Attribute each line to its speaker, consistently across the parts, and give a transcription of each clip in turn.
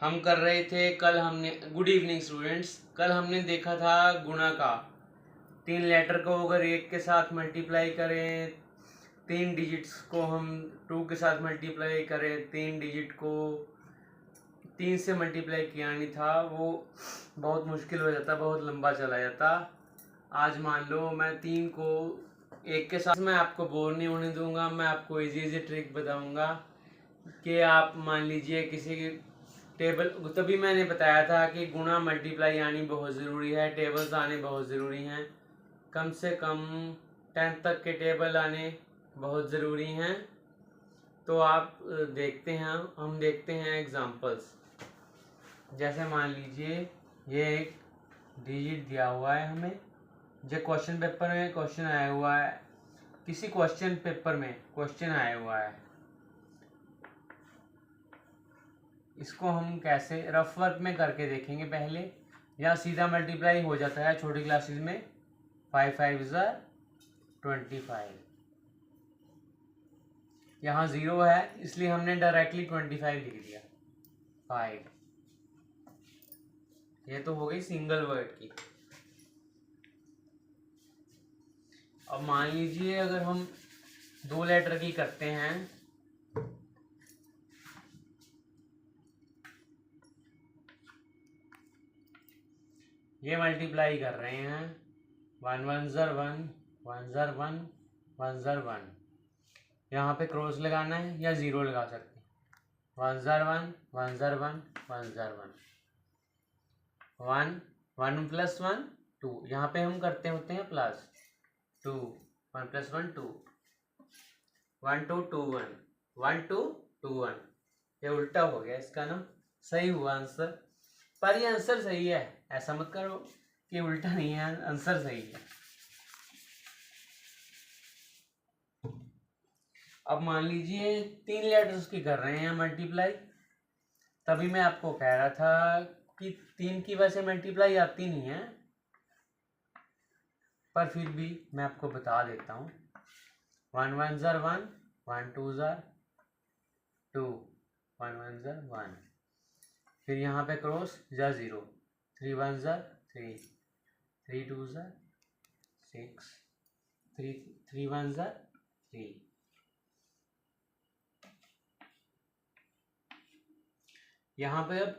Speaker 1: हम कर रहे थे कल हमने गुड इवनिंग स्टूडेंट्स। कल हमने देखा था गुणा का। 3 लेटर को अगर 1 के साथ मल्टीप्लाई करें, 3 डिजिट्स को हम 2 के साथ मल्टीप्लाई करें, 3 डिजिट को 3 से मल्टीप्लाई किया नहीं था, वो बहुत मुश्किल हो जाता, बहुत लंबा चला जाता। आज मान लो मैं 3 को 1 के साथ, मैं आपको बोर नहीं होने दूंगा, मैं आपको इजी ट्रिक बताऊंगा कि आप मान लीजिए किसी टेबल, तभी मैंने बताया था कि गुणा मल्टीप्लाई आनी बहुत ज़रूरी है, टेबल्स आने बहुत ज़रूरी हैं, कम से कम 10 तक के टेबल आने बहुत ज़रूरी हैं। तो आप देखते हैं, हम देखते हैं एग्जांपल्स। जैसे मान लीजिए ये एक डिजिट दिया हुआ है हमें, जो क्वेश्चन पेपर में क्वेश्चन आया हुआ है, किसी क्वेश्चन पेपर में क्वेश्चन आया हुआ है। इसको हम कैसे रफ वर्क में करके देखेंगे पहले, या सीधा मल्टीप्लाई हो जाता है छोटी क्लासेस में। 5 5 25, यहाँ 0 है इसलिए हमने डायरेक्टली 25 लिख दिया। 5, ये तो हो गई सिंगल वर्ड की। अब मान लीजिए अगर हम 2 लेटर की करते हैं, ये मल्टीप्लाई कर रहे हैं, 1 1 ज़र 1 1 ज़र 1 1 ज़र 1, यहाँ पे क्रॉस लगाना है या 0 लगा सकते हैं। 1 ज़र 1 1 ज़र 1 1 ज़र 1 1 1 प्लस 1 2, यहाँ पे हम करते होते हैं प्लस 2, 1 प्लस 1 2, 1 2 2 1 1 2 2 1। ये उल्टा हो गया इसका ना, सही हुआ आंसर, पर ये आंसर सही है, ऐसा मत करो कि उल्टा नहीं है, आंसर सही है। अब मान लीजिए 3 लेटर्स की कर रहे हैं मल्टीप्लाई, तभी मैं आपको कह रहा था कि 3 की वजह से मल्टीप्लाई आती नहीं है, पर फिर भी मैं आपको बता देता हूँ। 1 1 ज़र 1 1 2 ज़र 2 1 1 ज़र 1, फिर यहाँ पे क्रॉस या 0, 3 1 ज़र 3 3 2 ज़र 6 3 1 ज़र 3। यहाँ पे अब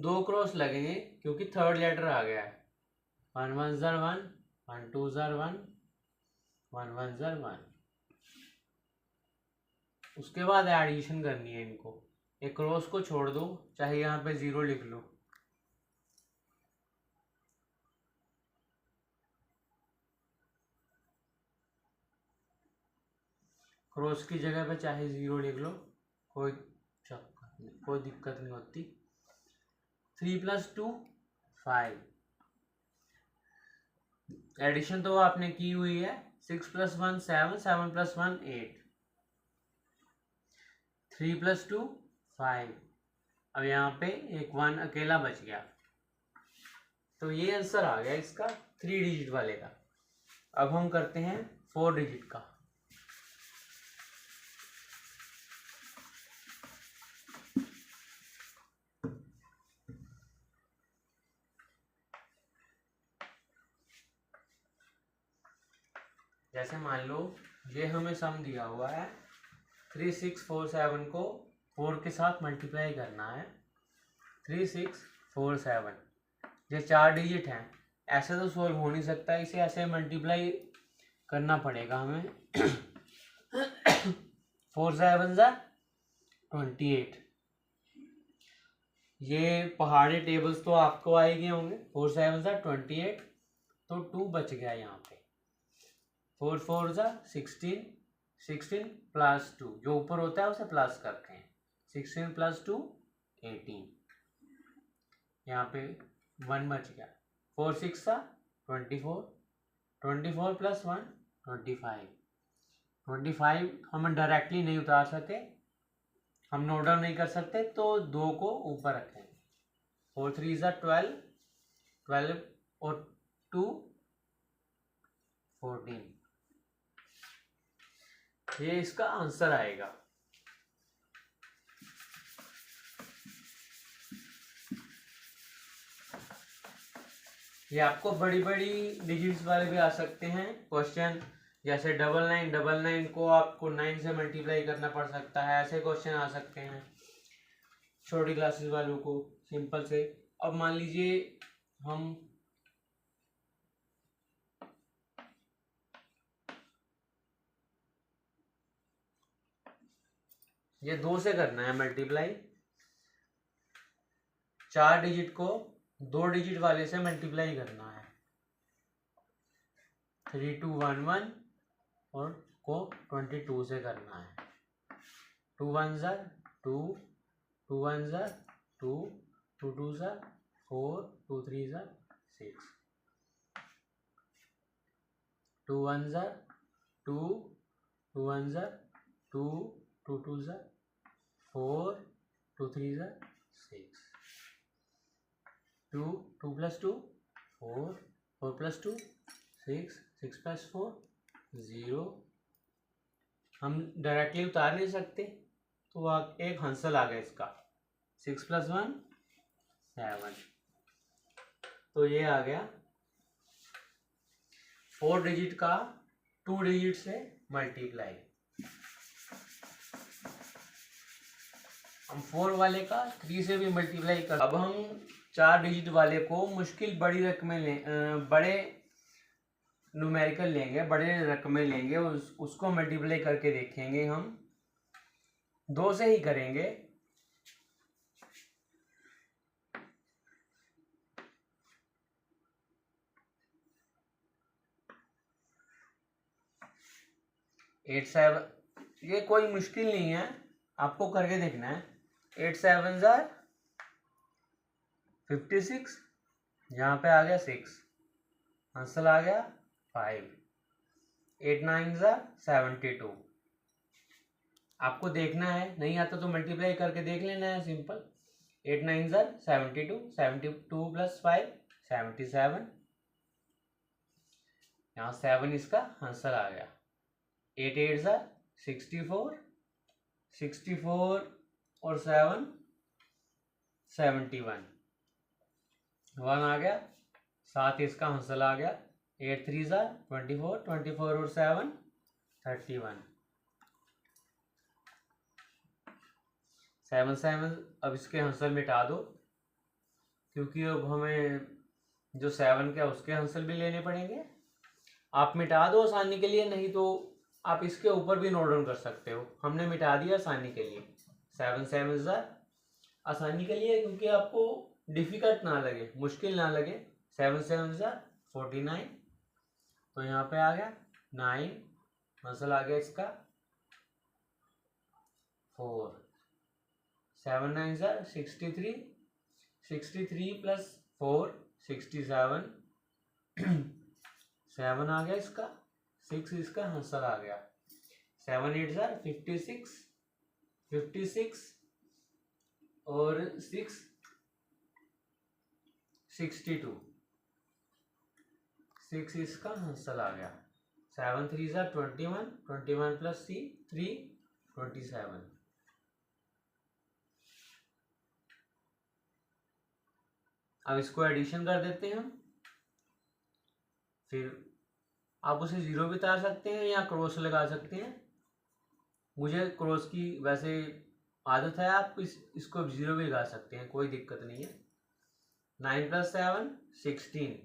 Speaker 1: 2 क्रॉस लगेंगे क्योंकि थर्ड लेटर आ गया है। 1 1 ज़र 1 1 2 ज़र 1 1 1 ज़र 1। उसके बाद एडिशन करनी है इनको, एक क्रॉस को छोड़ दो, चाहे यहाँ पे 0 लिख लो। क्रॉस की जगह पे चाहे 0 लिख लो, कोई कोई दिक्कत नहीं होती। 3 + 2 5, एडिशन तो आपने की हुई है। 6 + 1 7 7 + 1 8, 3 + 2 5। अब यहाँ पे एक 1 अकेला बच गया, तो ये आंसर आ गया इसका 3 डिजिट वाले का। अब हम करते हैं 4 डिजिट का। जैसे मान लो ये हमें सम दिया हुआ है, 3 6 4 7 को 4 के साथ मल्टीप्लाई करना है। 3 6 4 7, ये 4 डिजिट हैं, ऐसे तो सोल्व हो नहीं सकता, इसे ऐसे मल्टीप्लाई करना पड़ेगा हमें। 4 7 ज़ा 28। ये पहाड़ी टेबल्स तो आपको आए गए होंगे। 4 7 ज़ा 28, तो 2 बच गया यहाँ पे। 4 4 ज़ा 16 16 + 2, जो ऊपर होता है उसे प्लस करते हैं। 16 + 2 18, यहाँ पे 1 बच गया। 4 6 ज़ा 24 24 + 1 25। 25 हम डायरेक्टली नहीं उतार सकते, हम नोट डाउन नहीं कर सकते, तो 2 को ऊपर रखेंगे। 4 3 ज़ा 12 12 और 2 14, ये इसका आंसर आएगा। ये आपको बड़ी बड़ी डिजिट्स वाले भी आ सकते हैं क्वेश्चन, जैसे 9999 को आपको 9 से मल्टीप्लाई करना पड़ सकता है, ऐसे क्वेश्चन आ सकते हैं छोटी क्लासेस वालों को सिंपल से। अब मान लीजिए हम ये 2 से करना है मल्टीप्लाई, 4 डिजिट को 2 डिजिट वाले से मल्टीप्लाई करना है, 3211 और को 22 से करना है, 2 1 ज़ा 2, 2 1 ज़ा 2, 2 2 ज़ा 4, 2 3 ज़ा 6, 2 1 ज़ा 2, 2 1 ज़ा 2, 2 2 ज़ा 4, 2 3 ज़ा 6, 2 2 + 2 4, 4 + 2 6, 6 + 4 0। हम डायरेक्टली उतार नहीं सकते, तो एक हंसल आ गया इसका, 6 + 1 7। तो ये आ गया 4 डिजिट का 2 डिजिट से मल्टीप्लाई। हम 4 वाले का 3 से भी मल्टीप्लाई कर। अब हम 4 डिजिट वाले को मुश्किल बड़ी रकमें बड़े न्यूमेरिकल लेंगे, बड़े रकमें लेंगे, उसको मल्टीप्लाई करके देखेंगे। हम 2 से ही करेंगे। एट सेवन, ये कोई मुश्किल नहीं है, आपको करके देखना है। 8 7 ज़ा 56, यहाँ पे आ गया 6, आंसर आ गया 5। 8 9 ज़ा 72। आपको देखना है, नहीं आता तो मल्टीप्लाई करके देख लेना है, सिंपल। 8 9 ज़ा 72, 72 + 5 77, यहाँ 7 इसका आंसर आ गया। 8 8 ज़ा 64, 64 और 7 71, 1 आ गया, 7 इसका आंसर आ गया। 8 3 ज़ा 24, 24 और 7 31, 7 7। अब इसके आंसर मिटा दो, क्योंकि अब हमें जो 7 के उसके आंसर भी लेने पड़ेंगे। आप मिटा दो आसानी के लिए, नहीं तो आप इसके ऊपर भी नोट डाउन कर सकते हो। हमने मिटा दिया आसानी के लिए। 7 7 ज़ा आसानी के लिए, क्योंकि आपको डिफिकल्ट ना लगे, मुश्किल ना लगे। 7 7 ज़ा 49, तो यहाँ पे आ गया 9, आंसर आ गया इसका 4। 7 9 ज़ा 63, 63 + 4 67, 7 आ गया इसका, 6 इसका आंसर आ गया। 7 8 ज़ा 56, 56 और 6 62, 6 इसका आंसर आ गया। 7 3 ज़ा 21, 21 + 3 27। अब इसको एडिशन कर देते हैं हम। फिर आप उसे 0 भी उतार सकते हैं या क्रॉस लगा सकते हैं। मुझे क्रॉस की वैसे आदत है, आप इसको 0 भी लगा सकते हैं, कोई दिक्कत नहीं है। 9 + 7 16,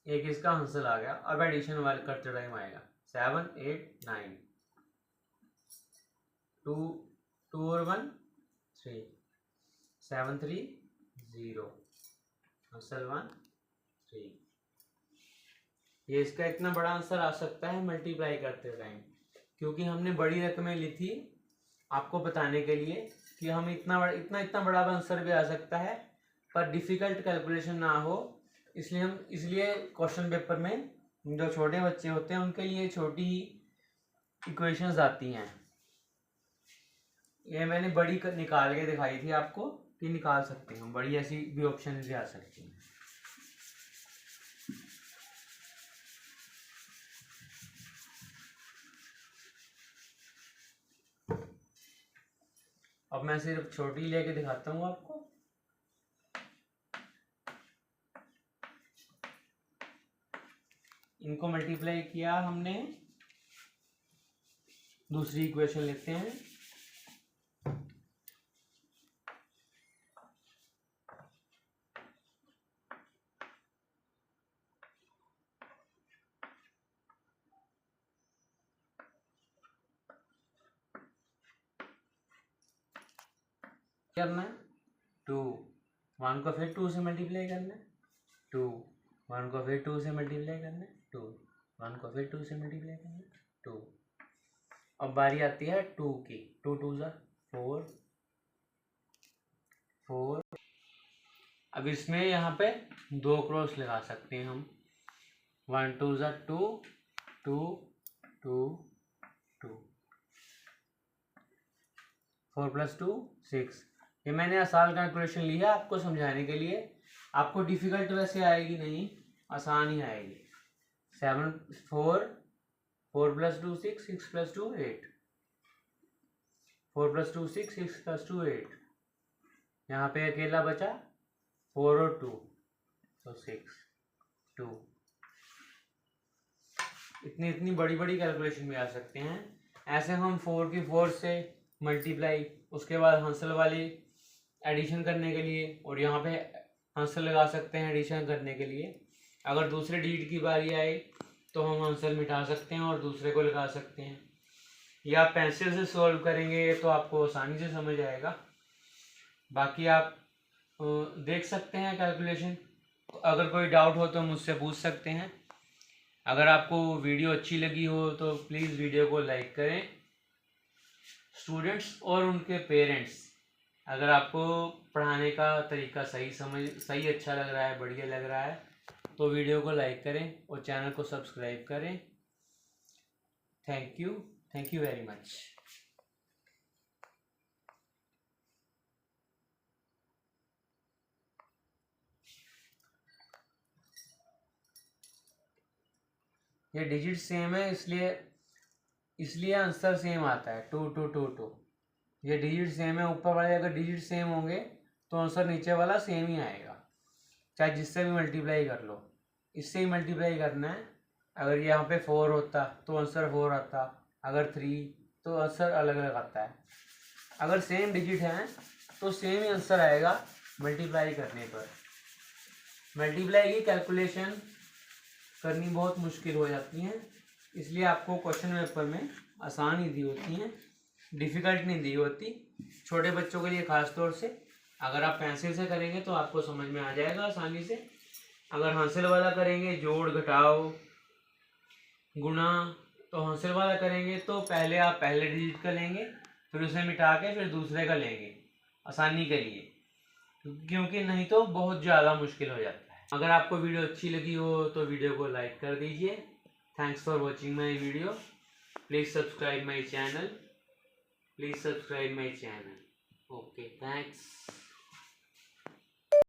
Speaker 1: एक इसका आंसर आ गया। अब एडिशन वाले करते टाइम आएगा। 7 8 9, 2 2 और 1 3, 7 3 0, आंसर 1 3। ये इसका इतना बड़ा आंसर आ सकता है मल्टीप्लाई करते टाइम, क्योंकि हमने बड़ी रकमें ली थी आपको बताने के लिए कि हम इतना बड़ा आंसर भी आ सकता है, पर डिफिकल्ट कैलकुलेशन ना हो। इसलिए क्वेश्चन पेपर में जो छोटे बच्चे होते हैं उनके लिए छोटी इक्वेशंस आती हैं। ये मैंने बड़ी निकाल के दिखाई थी आपको कि निकाल सकते हैं, बड़ी ऐसी भी ऑप्शन भी आ सकती हैं। अब मैं सिर्फ छोटी लेके दिखाता हूँ आपको। इनको मल्टीप्लाई किया हमने, दूसरी इक्वेशन लिखते हैं। करना है 2, 1 को फिर 2 से मल्टीप्लाई करना है, 2, 1 को फिर 2 से मल्टीप्लाई करना है, 2, 1 को फिर 2 से मल्टीप्लाई करना है, 2। अब बारी आती है 2 की, 2 2 ज़ा 4, 4। अब इसमें यहाँ पे 2 क्रॉस लगा सकते हैं हम, 1 2 ज़ा 2, 2 2 2, 4 + 2 6। ये मैंने आसान कैलकुलेशन लिया आपको समझाने के लिए, आपको डिफिकल्ट वैसे आएगी नहीं, आसान ही आएगी। 4 + 2 6, 6 + 2 8, 4 + 2 6, 6 + 2 8। यहाँ पे अकेला बचा 4 और 2, तो 6 2। इतनी बड़ी बड़ी कैलकुलेशन भी आ सकते हैं। ऐसे हम 4 की 4 से मल्टीप्लाई, उसके बाद हंसल वाली एडिशन करने के लिए, और यहाँ पे हंसल लगा सकते हैं एडिशन करने के लिए। अगर दूसरे डिजिट की बारी आए तो हम हंसल मिटा सकते हैं और दूसरे को लगा सकते हैं, या पेंसिल से सॉल्व करेंगे तो आपको आसानी से समझ आएगा। बाकी आप देख सकते हैं कैलकुलेशन। अगर कोई डाउट हो तो मुझसे पूछ सकते हैं। अगर आपको वीडियो अच्छी लगी हो तो प्लीज़ वीडियो को लाइक करें। स्टूडेंट्स और उनके पेरेंट्स, अगर आपको पढ़ाने का तरीका सही अच्छा लग रहा है, बढ़िया लग रहा है, तो वीडियो को लाइक करें और चैनल को सब्सक्राइब करें। Thank you very much. ये डिजिट सेम है, इसलिए आंसर सेम आता है, 2 2 2 2। ये डिजिट सेम है, ऊपर वाले अगर डिजिट सेम होंगे तो आंसर नीचे वाला सेम ही आएगा, चाहे जिससे भी मल्टीप्लाई कर लो। इससे ही मल्टीप्लाई करना है। अगर यहाँ पे 4 होता तो आंसर 4 आता, अगर 3 तो आंसर अलग अलग आता है। अगर सेम डिजिट हैं तो सेम ही आंसर आएगा मल्टीप्लाई करने पर। मल्टीप्लाई की कैलकुलेशन करनी बहुत मुश्किल हो जाती है, इसलिए आपको क्वेश्चन पेपर में आसान ही दी होती हैं, डिफ़िकल्ट नहीं दी होती। छोटे बच्चों के लिए ख़ास तौर से अगर आप पेंसिल से करेंगे तो आपको समझ में आ जाएगा आसानी से। अगर हंसल वाला करेंगे, जोड़ घटाओ गुणा, तो हंसल वाला करेंगे तो पहले आप पहले डिजिट का लेंगे, फिर उसे मिटा के फिर दूसरे का लेंगे आसानी के लिए, क्योंकि नहीं तो बहुत ज़्यादा मुश्किल हो जाता है। अगर आपको वीडियो अच्छी लगी हो तो वीडियो को लाइक कर दीजिए। Thanks for watching my video. Please subscribe my channel. Okay, thanks.